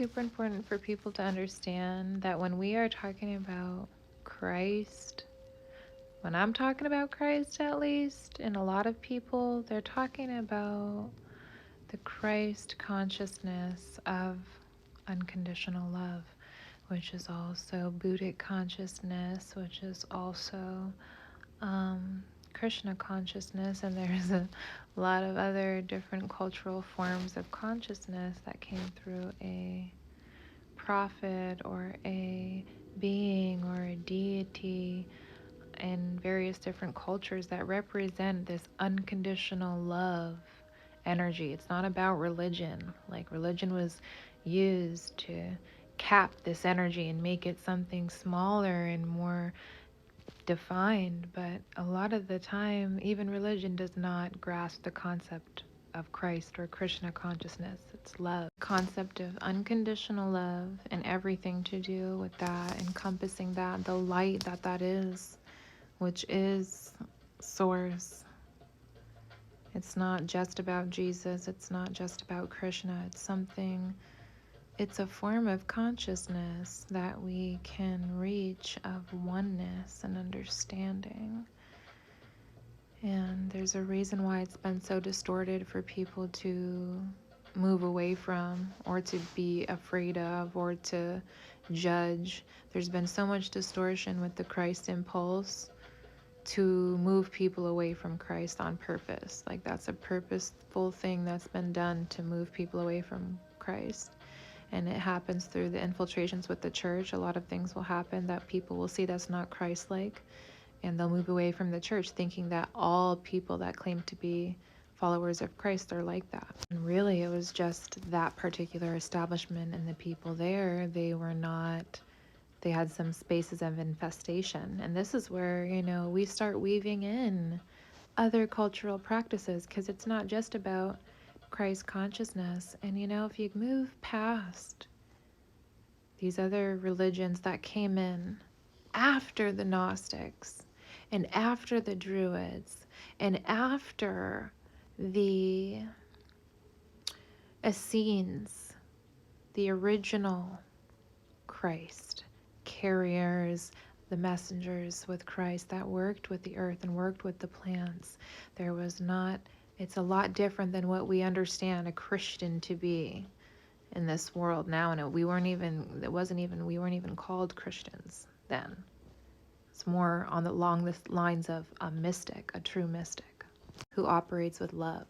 super important for people to understand that when we are talking about Christ, when I'm talking about Christ at least, and a lot of people, they're talking about the Christ consciousness of unconditional love, which is also Buddhic consciousness, which is also Krishna consciousness, and there's a lot of other different cultural forms of consciousness that came through a prophet or a being or a deity in various different cultures that represent this unconditional love energy. It's not about religion. Like, religion was used to cap this energy and make it something smaller and more defined, but a lot of the time, even religion does not grasp the concept of Christ or Krishna consciousness. It's love. Concept of unconditional love and everything to do with that, encompassing that, the light that that is, which is source. It's not just about Jesus. It's not just about Krishna. It's a form of consciousness that we can reach of oneness and understanding. And there's a reason why it's been so distorted for people to move away from, or to be afraid of, or to judge. There's been so much distortion with the Christ impulse to move people away from Christ on purpose. Like, that's a purposeful thing that's been done to move people away from Christ. And it happens through the infiltrations with the church. A lot of things will happen that people will see that's not Christ-like, and they'll move away from the church thinking that all people that claim to be followers of Christ are like that. And really, it was just that particular establishment and the people there, they had some spaces of infestation. And this is where, we start weaving in other cultural practices, because it's not just about Christ consciousness. And if you move past these other religions that came in after the Gnostics and after the Druids and after the Essenes, the original Christ carriers, the messengers with Christ that worked with the earth and worked with the plants, it's a lot different than what we understand a Christian to be in this world now. And we weren't even called Christians then. It's more along the lines of a mystic, a true mystic who operates with love.